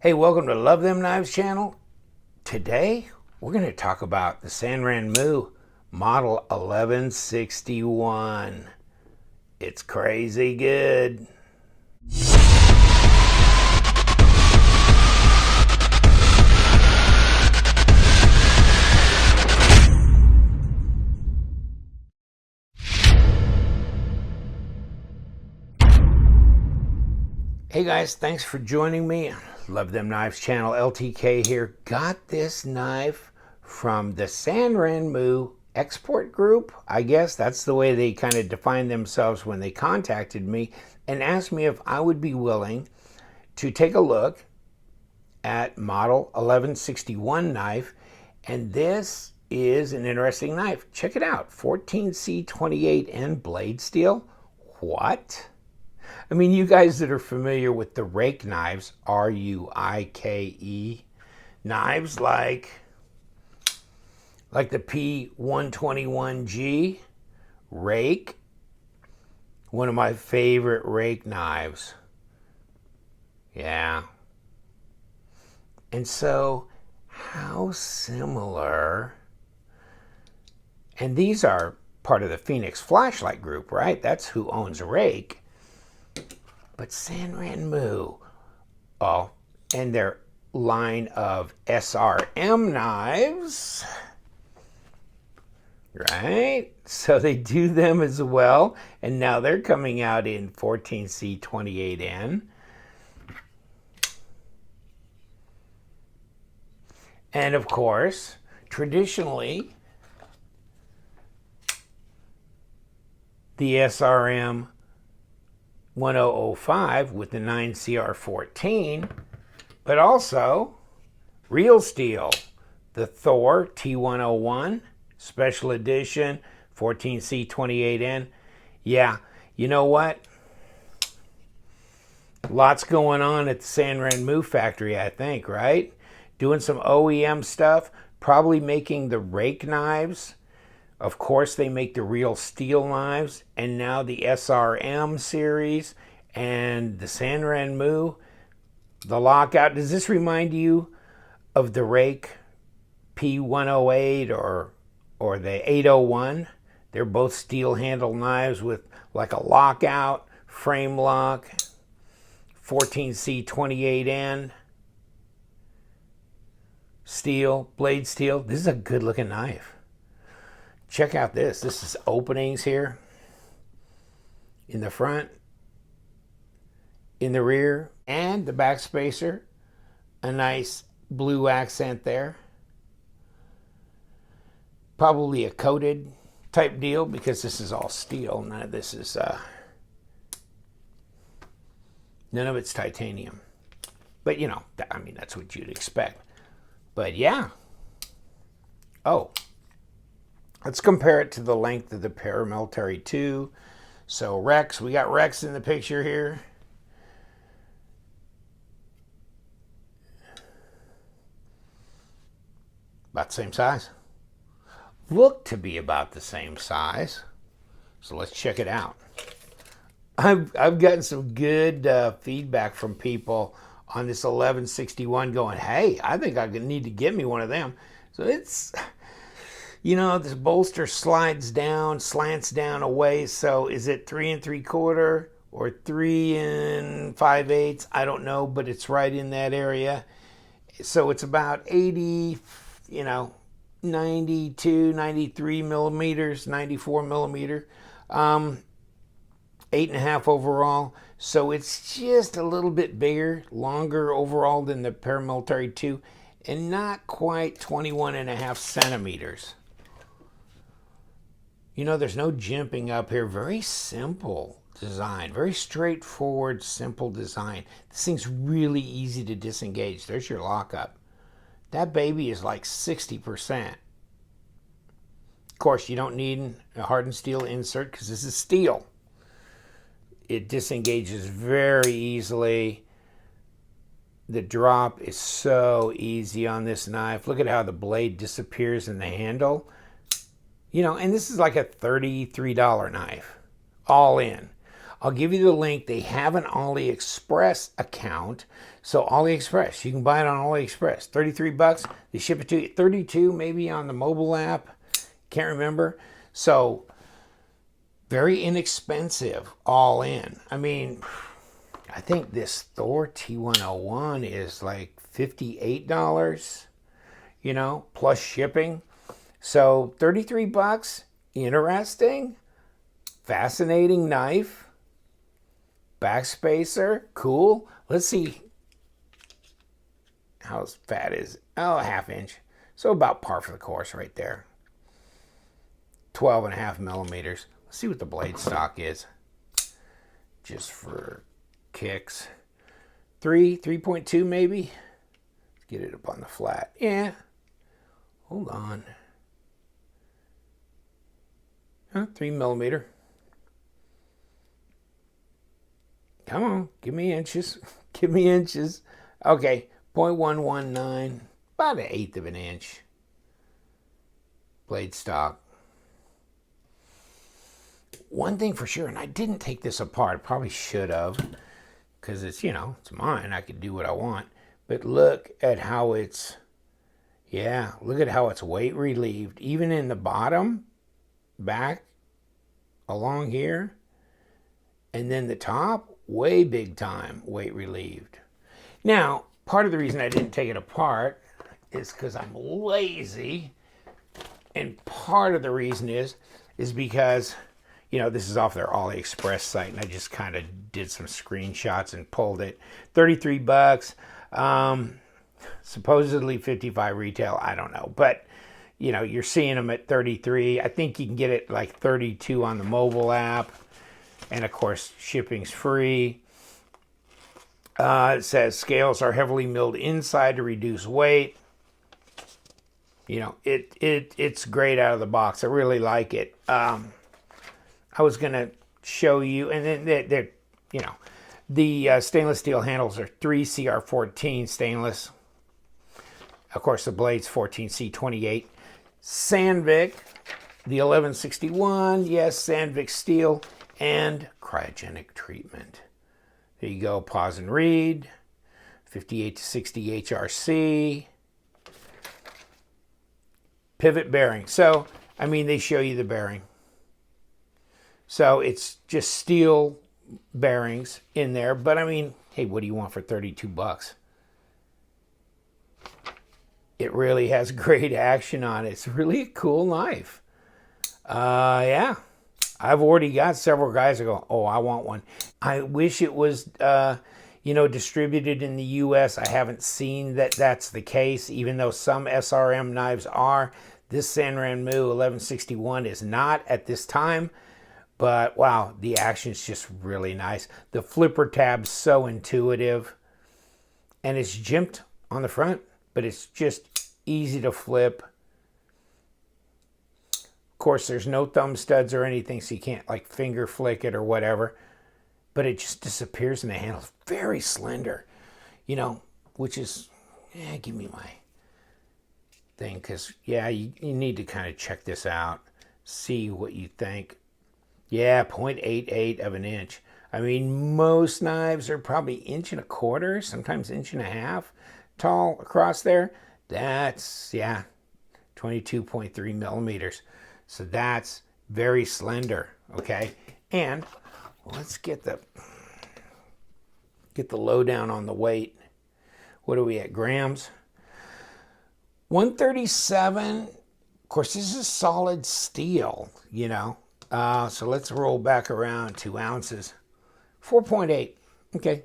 Hey, welcome to Love Them Knives channel. Today, we're going to talk about the Sanrenmu Model 1161. It's crazy good. Hey guys, thanks for joining me. Love Them Knives channel, LTK here. Got this knife from the Sanrenmu export group. I guess that's the way they kind of defined themselves when they contacted me and asked me if I would be willing to take a look at Model 1161 knife. And this is an interesting knife. Check it out, 14C28N blade steel. What? I mean, you guys that are familiar with the rake knives, R-U-I-K-E knives, like the P121G rake, one of my favorite rake knives. Yeah. And so, how similar, and these are part of the Phoenix Flashlight group, right? That's who owns a rake. But Sanrenmu, oh, and their line of SRM knives, right? So they do them as well, and now they're coming out in 14C28N. And of course, traditionally, the SRM 1005 with the 9CR14, but also real steel, the Thor T101 special edition 14C28N. Yeah, you know what? Lots going on at the Sanrenmu factory, I think, right? Doing some OEM stuff, probably making the rake knives. Of course, they make the real steel knives, and now the SRM series and the Sanrenmu, the lockout. Does this remind you of the rake P108 or the 801? They're both steel handle knives with like a lockout, frame lock, 14C28N, steel, blade steel. This is a good looking knife. Check out this. This is openings here in the front, in the rear, and the back spacer. A nice blue accent there. Probably a coated type deal because this is all steel. None of this is, none of it's titanium. But you know, I mean, that's what you'd expect. But yeah. Oh. Let's compare it to the length of the Paramilitary 2. So Rex, we got Rex in the picture here. About the same size. Look to be about the same size. So let's check it out. I've gotten some good feedback from people on this 1161 going, hey, I think I need to get me one of them. So it's... You know, this bolster slides down, slants down away. So is it 3 3/4 or 3 5/8? I don't know, but it's right in that area. So it's about 80, 92, 93 millimeters, 94 millimeter, 8.5 overall. So it's just a little bit bigger, longer overall than the Paramilitary 2, and not quite 21.5 centimeters. You know, there's no jimping up here. Very simple design. Very straightforward, simple design. This thing's really easy to disengage. There's your lockup. That baby is like 60%. Of course, you don't need a hardened steel insert because this is steel. It disengages very easily. The drop is so easy on this knife. Look at how the blade disappears in the handle. You know, and this is like a $33 knife, all in. I'll give you the link. They have an AliExpress account. So AliExpress, you can buy it on AliExpress. 33 bucks. They ship it to you. 32 maybe on the mobile app. Can't remember. So very inexpensive all in. I mean, I think this Thor T101 is like $58, you know, plus shipping. So 33 bucks, interesting, fascinating knife, backspacer, cool. Let's see how fat is it? Oh, a ½ inch. So about par for the course right there. 12.5 millimeters. Let's see what the blade stock is. Just for kicks. 3.2 maybe. Let's get it up on the flat. Yeah. Hold on. 3 millimeter. Come on, give me inches. Give me inches. Okay, 0.119, about 1/8 of an inch. Blade stock. One thing for sure, and I didn't take this apart. I probably should have, because it's, you know, it's mine. I can do what I want. But look at how it's, yeah, look at how it's weight relieved. Even in the bottom, back, along here, and then the top, way big time weight relieved. Now, part of the reason I didn't take it apart is because I'm lazy, and part of the reason is because, you know, this is off their AliExpress site, and I just kind of did some screenshots and pulled it. 33 bucks, supposedly 55 retail, I don't know, but you know, you're seeing them at 33. I think you can get it like 32 on the mobile app. And of course, shipping's free. It says scales are heavily milled inside to reduce weight. You know, it's great out of the box. I really like it. I was gonna show you, and then they're you know, the stainless steel handles are 3CR14 stainless. Of course, the blade's 14C28. Sandvick, the 1161, yes, Sandvick steel, and cryogenic treatment. There you go, pause and read. 58 to 60 HRC. Pivot bearing. So, I mean, they show you the bearing. So it's just steel bearings in there. But I mean, hey, what do you want for 32 bucks? It really has great action on it. It's really a cool knife. Yeah. I've already got several guys that go, oh, I want one. I wish it was, you know, distributed in the U.S. I haven't seen that that's the case, even though some SRM knives are. This Sanrenmu 1161 is not at this time. But, wow, the action's just really nice. The flipper tab's so intuitive. And it's jimped on the front, but it's just easy to flip. Of course, there's no thumb studs or anything, so you can't like finger flick it or whatever. But it just disappears in the handle. It's very slender, you know, which is, yeah, give me my thing. Because, yeah, you need to kind of check this out. See what you think. Yeah, 0.88 of an inch. I mean, most knives are probably 1.25 inches, sometimes 1.5 inches tall across there. That's, yeah, 22.3 millimeters. So that's very slender, okay? And let's get the lowdown on the weight. What are we at, grams? 137. Of course, this is solid steel, you know. So let's roll back around 2 ounces. 4.8, okay.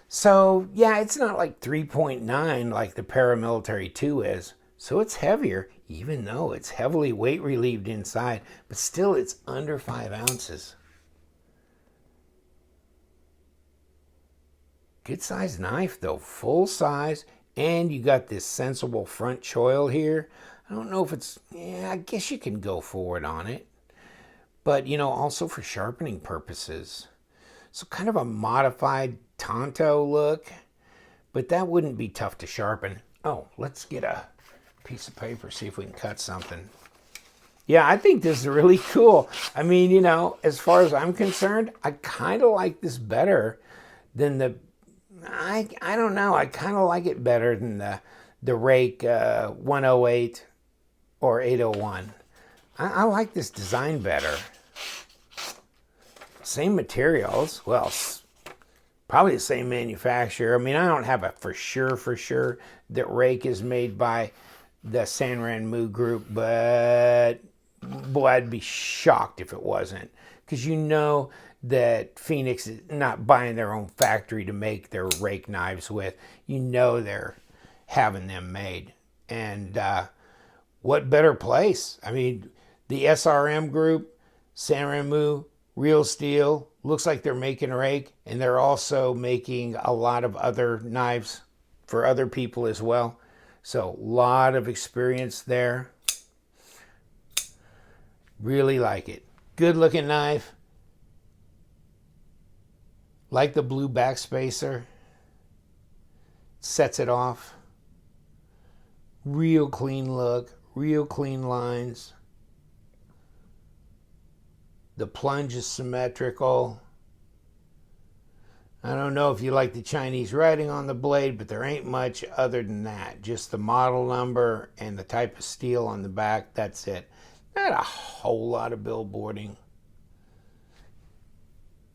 So, yeah, it's not like 3.9 like the Paramilitary 2 is. So it's heavier, even though it's heavily weight relieved inside. But still, it's under 5 ounces. Good size knife, though. Full size. And you got this sensible front choil here. I don't know if it's... Yeah, I guess you can go forward on it. But, you know, also for sharpening purposes. So kind of a modified Tonto look. But that wouldn't be tough to sharpen. Oh, let's get a piece of paper, see if we can cut something. Yeah, I think this is really cool. I mean, you know, as far as I'm concerned, I kind of like this better than the, I don't know, I kind of like it better than the Rake 108 or 801. I like this design better. Same materials, well, probably the same manufacturer. I mean, I don't have a for sure that Rake is made by the Sanrenmu group, but boy, I'd be shocked if it wasn't, because you know that Phoenix is not buying their own factory to make their rake knives with. You know they're having them made. And what better place? I mean, the SRM group, Sanrenmu, Real Steel, looks like they're making rake, and they're also making a lot of other knives for other people as well. So a lot of experience there. Really like it. Good looking knife. Like the blue backspacer. Sets it off. Real clean look. Real clean lines. The plunge is symmetrical. I don't know if you like the Chinese writing on the blade, but there ain't much other than that. Just the model number and the type of steel on the back. That's it. Not a whole lot of billboarding.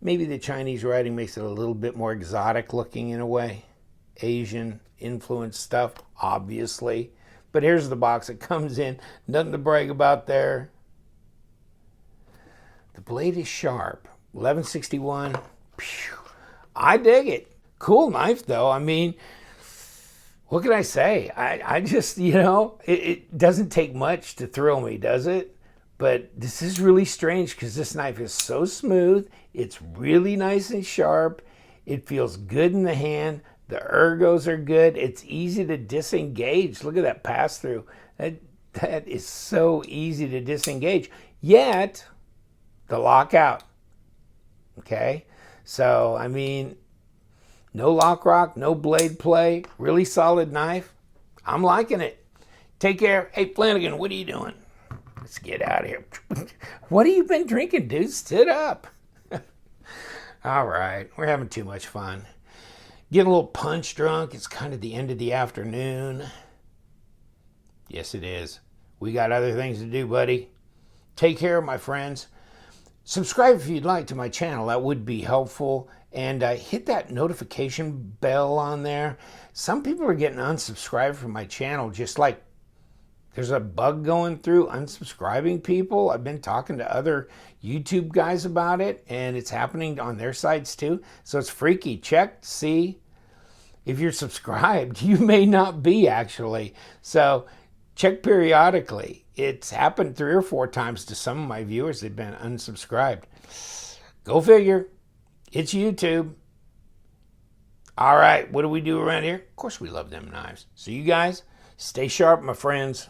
Maybe the Chinese writing makes it a little bit more exotic looking in a way. Asian influenced stuff, obviously. But here's the box it comes in. Nothing to brag about there. The blade is sharp. 1161. Phew. I dig it. Cool knife, though. I mean, what can I say? I just, you know, it doesn't take much to thrill me, does it? But this is really strange because this knife is so smooth. It's really nice and sharp. It feels good in the hand. The ergos are good. It's easy to disengage. Look at that pass through. That is so easy to disengage. Yet, the lockout. Okay? So, I mean, no lock rock, no blade play, really solid knife. I'm liking it. Take care. Hey, Flanagan, what are you doing? Let's get out of here. What have you been drinking, dude? Sit up. All right, we're having too much fun. Getting a little punch drunk. It's kind of the end of the afternoon. Yes, it is. We got other things to do, buddy. Take care, my friends. Subscribe if you'd like to my channel. That would be helpful. And hit that notification bell on there. Some people are getting unsubscribed from my channel, just like there's a bug going through unsubscribing people. I've been talking to other YouTube guys about it, and it's happening on their sites too. So it's freaky. Check, see if you're subscribed. You may not be, actually. So check periodically. It's happened 3 or 4 times to some of my viewers. They've been unsubscribed. Go figure. It's YouTube. All right, what do we do around here? Of course, we love them knives. So you guys, stay sharp, my friends.